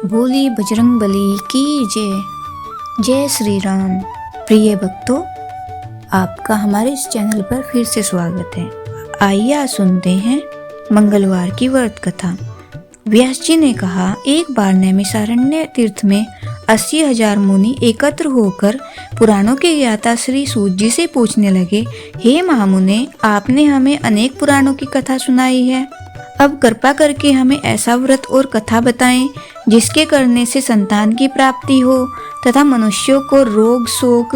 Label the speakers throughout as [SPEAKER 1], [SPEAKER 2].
[SPEAKER 1] बोली बजरंगबली की जय। जय श्री राम। प्रिय भक्तों, आपका हमारे इस चैनल पर फिर से स्वागत है। आइए आज सुनते हैं मंगलवार की व्रत कथा। व्यास जी ने कहा, एक बार नैमिषारण्य तीर्थ में 80,000 मुनि एकत्र होकर पुराणों के ज्ञाता श्री सूत जी से पूछने लगे, हे महामुने, आपने हमें अनेक पुराणों की कथा सुनाई है, अब कृपा करके हमें ऐसा व्रत और कथा बताएं जिसके करने से संतान की प्राप्ति हो तथा मनुष्यों को रोग, शोक,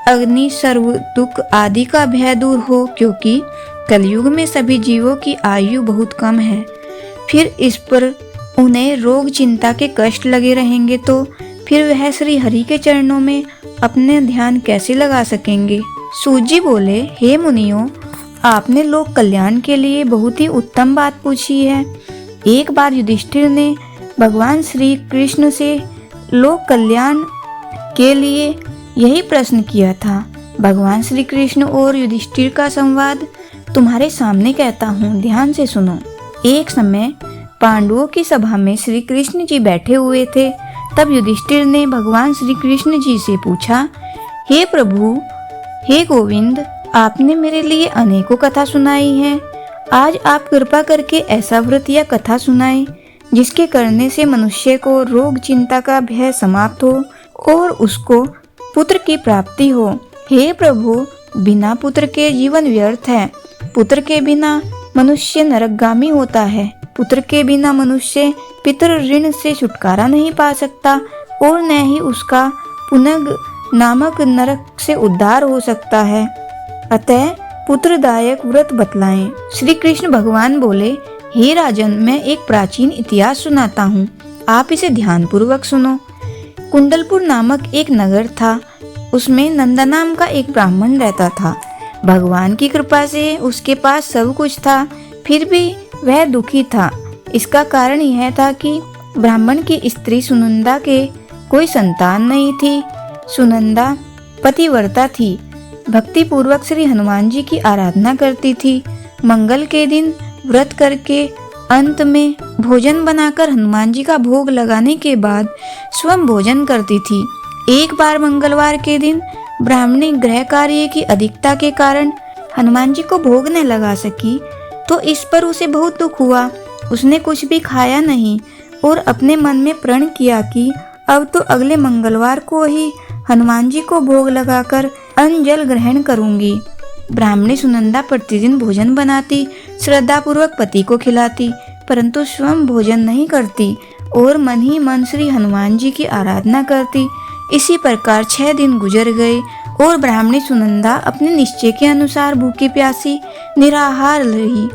[SPEAKER 1] अग्नि, सर्व दुख आदि का भय दूर हो, क्योंकि कलयुग में सभी जीवों की आयु बहुत कम है। फिर इस पर उन्हें रोग, चिंता के कष्ट लगे रहेंगे तो फिर वह श्री हरि के चरणों में अपने ध्यान कैसे लगा सकेंगे। सूत जी बोले, हे मुनियों, आपने लोक कल्याण के लिए बहुत ही उत्तम बात पूछी है। एक बार युधिष्ठिर ने भगवान श्री कृष्ण से लोक कल्याण के लिए यही प्रश्न किया था। भगवान श्री कृष्ण और युधिष्ठिर का संवाद तुम्हारे सामने कहता हूँ, ध्यान से सुनो। एक समय पांडवों की सभा में श्री कृष्ण जी बैठे हुए थे। तब युधिष्ठिर ने भगवान श्री कृष्ण जी से पूछा, हे प्रभु, हे गोविंद, आपने मेरे लिए अनेकों कथा सुनाई है, आज आप कृपा करके ऐसा व्रत या कथा सुनाएं जिसके करने से मनुष्य को रोग, चिंता का भय समाप्त हो और उसको पुत्र की प्राप्ति हो। हे प्रभु, बिना पुत्र के जीवन व्यर्थ है। पुत्र के बिना मनुष्य नरकगामी होता है। पुत्र के बिना मनुष्य पितृ ऋण से छुटकारा नहीं पा सकता और न ही उसका पुनग नामक नरक से उद्धार हो सकता है। अतः पुत्रदायक व्रत बतलाएं। श्री कृष्ण भगवान बोले, हे राजन, मैं एक प्राचीन इतिहास सुनाता हूँ, आप इसे ध्यान पूर्वक सुनो। कुंडलपुर नामक एक नगर था। उसमें नंदा नाम का एक ब्राह्मण रहता था। भगवान की कृपा से उसके पास सब कुछ था, फिर भी वह दुखी था। इसका कारण यह था कि ब्राह्मण की स्त्री सुनंदा के कोई संतान नहीं थी। सुनंदा पतिव्रता थी, भक्ति पूर्वक श्री हनुमान जी की आराधना करती थी। मंगल के दिन व्रत करके अंत में भोजन बनाकर हनुमान जी का भोग लगाने के बाद स्वयं भोजन करती थी। एक बार मंगलवार के दिन ब्राह्मणी गृह कार्य की अधिकता के कारण हनुमान जी को भोग न लगा सकी, तो इस पर उसे बहुत दुख हुआ। उसने कुछ भी खाया नहीं और अपने मन में प्रण किया कि अब तो अगले मंगलवार को ही हनुमान जी को भोग लगाकर अन्न जल ग्रहण करूंगी। ब्राह्मणी सुनंदा प्रतिदिन भोजन बनाती, श्रद्धा पूर्वक पति को खिलाती, परंतु स्वयं भोजन नहीं करती और मन ही मन श्री हनुमान जी की आराधना करती। इसी प्रकार 6 दिन गुजर गए और ब्राह्मणी सुनंदा अपने निश्चय के अनुसार भूखी प्यासी निराहार रही।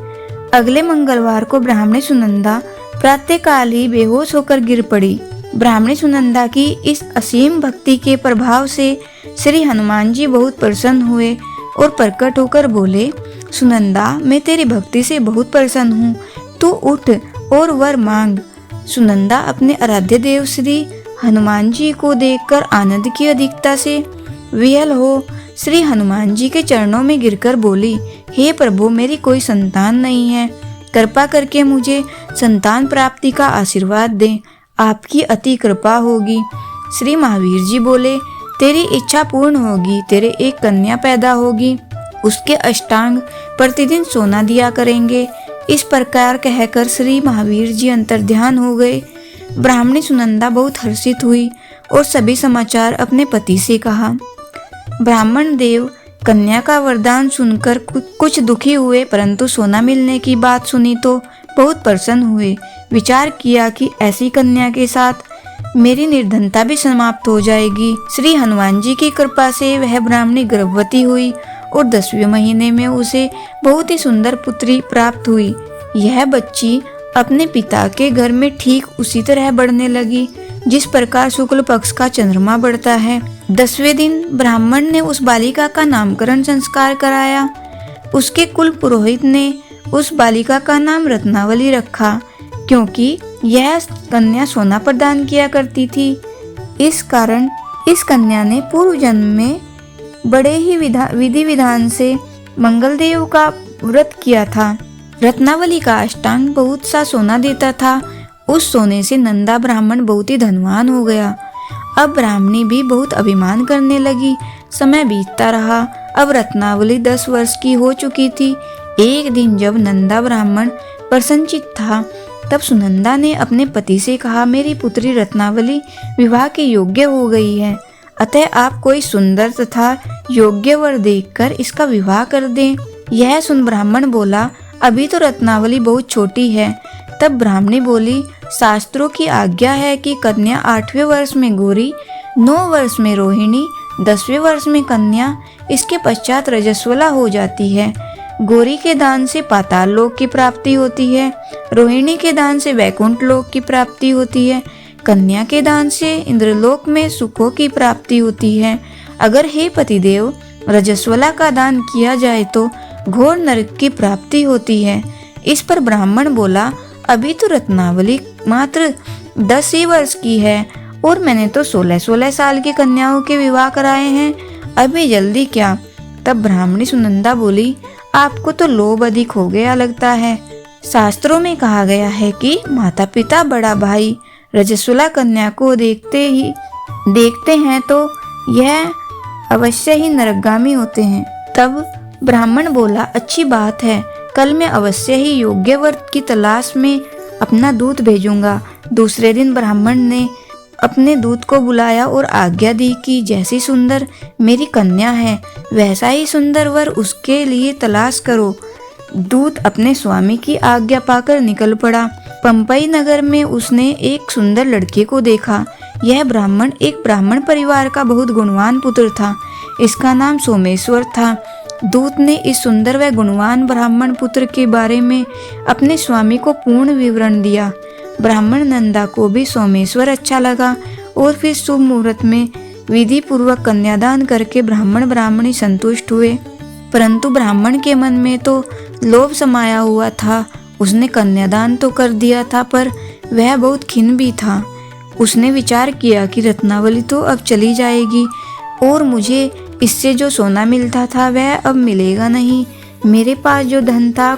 [SPEAKER 1] अगले मंगलवार को ब्राह्मणी सुनंदा प्रातःकाल ही बेहोश होकर गिर पड़ी। ब्राह्मणी सुनंदा की इस असीम भक्ति के प्रभाव से श्री हनुमान जी बहुत प्रसन्न हुए और प्रकट होकर बोले, सुनंदा, मैं तेरी भक्ति से बहुत प्रसन्न हूँ, तू उठ और वर मांग। सुनंदा अपने आराध्य देव श्री हनुमान जी को देखकर आनंद की अधिकता से विह्वल हो श्री हनुमान जी के चरणों में गिरकर बोली, हे प्रभु, मेरी कोई संतान नहीं है, कृपा करके मुझे संतान प्राप्ति का आशीर्वाद दें, आपकी अति कृपा होगी। श्री महावीर जी बोले, तेरी इच्छा पूर्ण होगी, तेरे एक कन्या पैदा होगी, उसके अष्टांग प्रतिदिन सोना दिया करेंगे। इस प्रकार कहकर श्री महावीर जी अंतर्ध्यान हो गए। ब्राह्मणी सुनंदा बहुत हर्षित हुई और सभी समाचार अपने पति से कहा। ब्राह्मण देव कन्या का वरदान सुनकर कुछ दुखी हुए, परंतु सोना मिलने की बात सुनी तो बहुत प्रसन्न हुए। विचार किया कि ऐसी कन्या के साथ मेरी निर्धनता भी समाप्त हो जाएगी। श्री हनुमान जी की कृपा से वह ब्राह्मणी गर्भवती हुई और 10वें महीने में उसे बहुत ही सुंदर पुत्री प्राप्त हुई। यह बच्ची अपने पिता के घर में ठीक उसी तरह बढ़ने लगी जिस प्रकार शुक्ल पक्ष का चंद्रमा बढ़ता है। 10वें दिन ब्राह्मण ने उस बालिका का नामकरण संस्कार कराया। उसके कुल पुरोहित ने उस बालिका का नाम रत्नावली रखा, क्योंकि यह कन्या सोना प्रदान किया करती थी। इस कारण इस कन्या ने पूर्व जन्म में बड़े ही विधि विधान से मंगलदेव का व्रत किया था। रत्नावली का अष्टांग बहुत सा सोना देता था उस सोने से नंदा ब्राह्मण बहुत ही धनवान हो गया। अब ब्राह्मणी भी बहुत अभिमान करने लगी। समय बीतता रहा। अब रत्नावली 10 वर्ष की हो चुकी थी। एक दिन जब नंदा ब्राह्मण प्रसन्नचित्त था, तब सुनंदा ने अपने पति से कहा, मेरी पुत्री रत्नावली विवाह के योग्य हो गई है, अतः आप कोई सुंदर तथा योग्य वर देखकर इसका विवाह कर दें। यह सुन ब्राह्मण बोला, अभी तो रत्नावली बहुत छोटी है। तब ब्राह्मणी बोली, शास्त्रों की आज्ञा है कि कन्या 8वें वर्ष में गौरी, 9 वर्ष में रोहिणी, 10वें वर्ष में कन्या, इसके पश्चात रजस्वला हो जाती है। गौरी के दान से पाताल लोक की प्राप्ति होती है, रोहिणी के दान से वैकुंठ लोक की प्राप्ति होती है, कन्या के दान से इंद्रलोक में सुखों की प्राप्ति होती है। अगर हे पतिदेव रजस्वला का दान किया जाए तो घोर नरक की प्राप्ति होती है। इस पर ब्राह्मण बोला, अभी तो रत्नावली मात्र 10 ही वर्ष की है और मैंने तो 16-16 साल की कन्याओं के विवाह कराए हैं, अभी जल्दी क्या। तब ब्राह्मणी सुनंदा बोली, आपको तो लोभ अधिक हो गया लगता है। शास्त्रों में कहा गया है कि माता पिता बड़ा भाई रजस्वला कन्या को देखते हैं तो यह अवश्य ही नरकगामी होते हैं। तब ब्राह्मण बोला, अच्छी बात है, कल मैं अवश्य ही योग्य वर की तलाश में अपना दूत भेजूंगा। दूसरे दिन ब्राह्मण ने अपने दूत को बुलाया और आज्ञा दी कि जैसी सुंदर मेरी कन्या है, वैसा ही सुंदर वर उसके लिए तलाश करो। दूत अपने स्वामी की आज्ञा पाकर निकल पड़ा। पंपई नगर में उसने एक सुंदर लड़के को देखा। यह ब्राह्मण एक ब्राह्मण परिवार का बहुत गुणवान पुत्र था। इसका नाम सोमेश्वर था। दूत ने इस सुंदर व गुणवान ब्राह्मण पुत्र के बारे में अपने स्वामी को पूर्ण विवरण दिया। ब्राह्मण नंदा को भी सोमेश्वर अच्छा लगा और फिर शुभ मुहूर्त में विधि पूर्वक कन्यादान करके ब्राह्मण ब्राह्मणी संतुष्ट हुए। परंतु ब्राह्मण के मन में तो लोभ समाया हुआ था। उसने कन्यादान तो कर दिया था, पर वह बहुत खिन्न भी था। उसने विचार किया कि रत्नावली तो अब चली जाएगी और मुझे इससे जो सोना मिलता था वह अब मिलेगा नहीं। मेरे पास जो धन था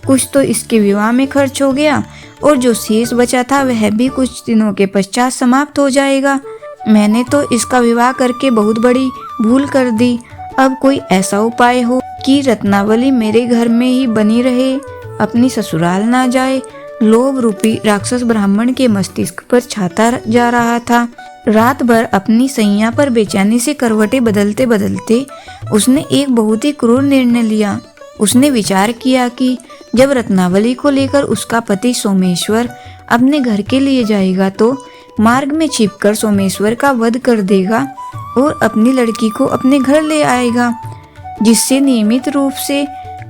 [SPEAKER 1] कुछ तो इसके विवाह में खर्च हो गया और जो शेष बचा था वह भी कुछ दिनों के पश्चात समाप्त हो जाएगा। मैंने तो इसका विवाह करके बहुत बड़ी भूल कर दी। अब कोई ऐसा उपाय हो कि रत्नावली मेरे घर में ही बनी रहे, अपनी ससुराल ना जाए। लोभ रूपी राक्षस ब्राह्मण के मस्तिष्क पर छाता जा रहा था। रात भर अपनी सैया पर बेचैनी से करवटें बदलते बदलते उसने एक बहुत ही क्रूर निर्णय लिया। उसने विचार किया कि जब रत्नावली को लेकर उसका पति सोमेश्वर अपने घर के लिए जाएगा तो मार्ग में छिपकर सोमेश्वर का वध कर देगा और अपनी लड़की को अपने घर ले आएगा, जिससे नियमित रूप से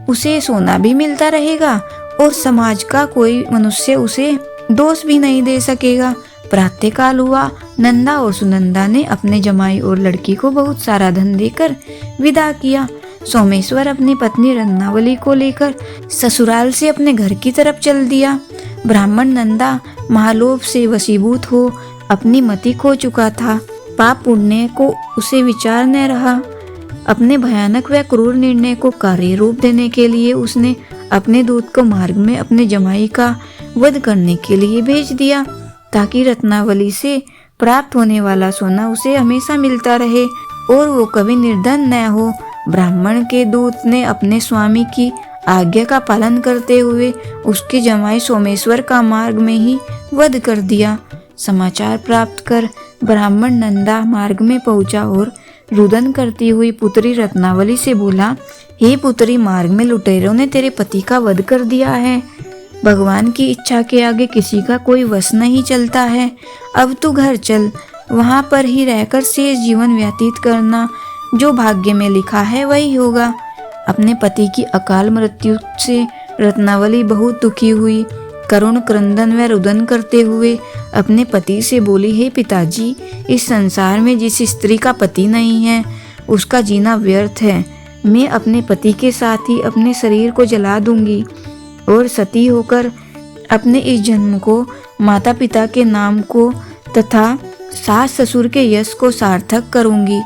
[SPEAKER 1] उसे सोना भी मिलता रहेगा और समाज का कोई मनुष्य उसे दोष भी नहीं दे सकेगा। प्रातःकाल हुआ। नंदा और सुनंदा ने अपने जमाई और लड़की को बहुत सारा धन देकर विदा किया। सोमेश्वर अपनी पत्नी रत्नावली को लेकर ससुराल से अपने घर की तरफ चल दिया। ब्राह्मण नंदा महालोभ से वशीभूत हो अपनी मति खो चुका था। पाप पुण्य को उसे विचार न रहा। अपने भयानक व क्रूर निर्णय को कार्य रूप देने के लिए उसने अपने दूत को मार्ग में अपने जमाई का वध करने के लिए भेज दिया, ताकि रत्नावली से प्राप्त होने वाला सोना उसे हमेशा मिलता रहे और वो कभी निर्धन न हो। ब्राह्मण के दूत ने अपने स्वामी की आज्ञा का पालन करते हुए उसके जमाई सोमेश्वर का मार्ग में ही वध कर दिया। समाचार प्राप्त कर ब्राह्मण नंदा मार्ग में पहुंचा और रुदन करती हुई पुत्री रत्नावली से बोला, हे पुत्री, मार्ग में लुटेरों ने तेरे पति का वध कर दिया है। भगवान की इच्छा के आगे किसी का कोई वश नहीं चलता है। अब तू घर चल, वहां पर ही रहकर शेष जीवन व्यतीत करना। जो भाग्य में लिखा है वही होगा। अपने पति की अकाल मृत्यु से रत्नावली बहुत दुखी हुई। करुण क्रंदन व रुदन करते हुए अपने पति से बोली, हे पिताजी, इस संसार में जिस स्त्री का पति नहीं है उसका जीना व्यर्थ है। मैं अपने पति के साथ ही अपने शरीर को जला दूंगी और सती होकर अपने इस जन्म को, माता पिता के नाम को तथा सास ससुर के यश को सार्थक करूंगी।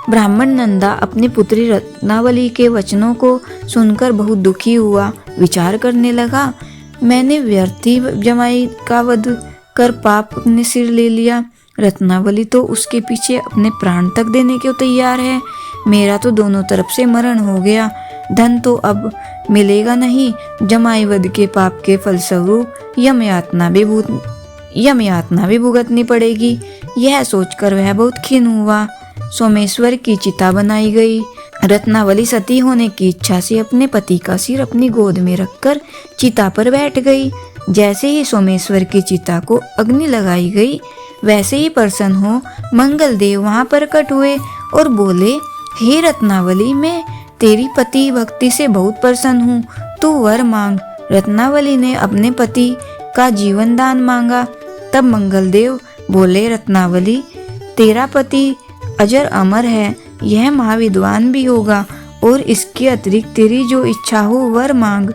[SPEAKER 1] ब्राह्मण नंदा अपनी पुत्री रत्नावली के वचनों को सुनकर बहुत दुखी हुआ। विचार करने लगा, मैंने व्यर्थी जमाई का वध कर पाप अपने सिर ले लिया। रत्नावली तो उसके पीछे अपने प्राण तक देने को तैयार है। मेरा तो दोनों तरफ से मरण हो गया, धन तो अब मिलेगा नहीं। जमाई वध के पाप के फलस्वरूप यम यातना भी भुगतनी पड़ेगी। यह सोचकर वह बहुत खिन्न हुआ। सोमेश्वर की चिता बनाई गई। रत्नावली सती होने की इच्छा से अपने पति का सिर अपनी गोद में रखकर चिता पर बैठ गई। जैसे ही सोमेश्वर की चिता को अग्नि लगाई गई, वैसे ही प्रसन्न हो मंगल देव वहां प्रकट हुए और बोले, हे रत्नावली, मैं तेरी पति भक्ति से बहुत प्रसन्न हूँ, तू वर मांग। रत्नावली ने अपने पति का जीवन दान मांगा। तब मंगलदेव बोले, रत्नावली, तेरा पति अजर अमर है, यह महाविद्वान भी होगा और इसके अतिरिक्त तेरी जो इच्छा हो वर मांग।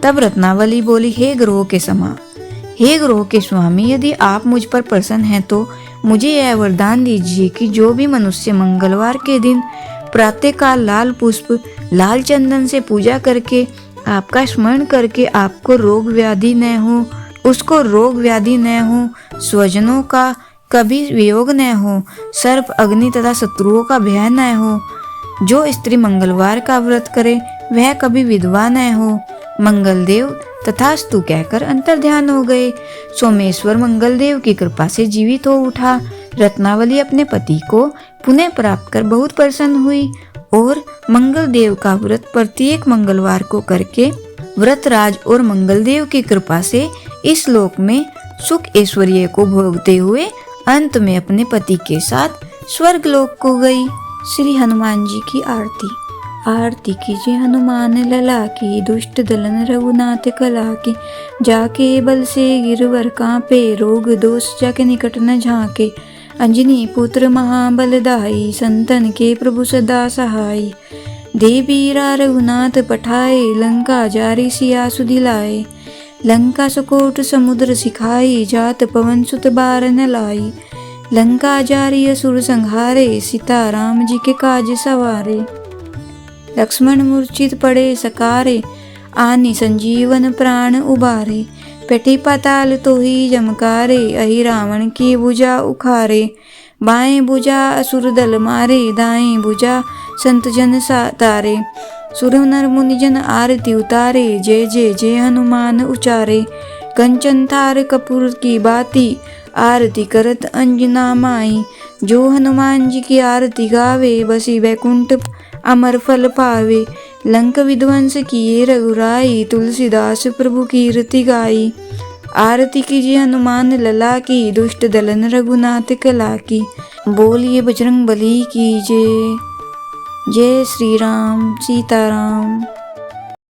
[SPEAKER 1] तब रत्नावली बोली, हे ग्रह के स्वामी, यदि आप मुझ पर प्रसन्न हैं तो मुझे यह वरदान दीजिए कि जो भी मनुष्य मंगलवार के दिन प्रातःकाल लाल पुष्प लाल चंदन से पूजा करके आपका स्मरण करके आपको रोग व्याधि न हो, उसको रोग व्याधि न हो, स्वजनों का कभी वियोग न हो, सर्प अग्नि तथा शत्रुओं का भय न हो। जो स्त्री मंगलवार का व्रत करे वह कभी विधवा न हो। मंगलदेव तथास्तु कहकर अंतर्ध्यान हो गए। सोमेश्वर मंगलदेव की कृपा से जीवित हो उठा। रत्नावली अपने पति को पुनः प्राप्त कर बहुत प्रसन्न हुई और मंगलदेव का व्रत प्रत्येक मंगलवार को करके व्रतराज और मंगलदेव की कृपा से इस लोक में सुख ऐश्वर्य को भोगते हुए अंत में अपने पति के साथ स्वर्ग लोक को गई। श्री हनुमान जी की आरती। आरती कीजिए हनुमान लला की, दुष्ट दलन रघुनाथ कला की। जाके बल से गिरवर कांपे, रोग दोष जाके निकट न झाके। अंजनी पुत्र महाबलदाई, संतन के प्रभु सदा सहाय। देवीरा रघुनाथ पठाए, लंका जारी सिया सुधिलाए। लंका सुकोट समुद्र सिखाई, जात पवन सुत बार न लाई। लंका जारी असुर संहारे, सीता राम जी के काज सवारे। लक्ष्मण मूर्छित पड़े सकारे, आनी संजीवन प्राण उबारे। पेटी पाताल तो ही जमकारे, अहि रावण की भुजा उखारे। बाएं भुजा असुर दल मारे, दाएं भुजा संत जन तारे। सुर नर मुनि जन आरती उतारे, जय जय जय हनुमान उचारे। कंचन थार कपूर की बाती, आरती करत अंजना माई। जो हनुमान जी की आरती गावे, बसी वैकुंठ अमर फल पावे। लंक विध्वंस किए रघुराई, तुलसीदास प्रभु कीर्ति गाई। आरती कीजिए हनुमान लला की, दुष्ट दलन रघुनाथ कला की। बोलिए बजरंग बली की जय। जय श्री राम सीताराम।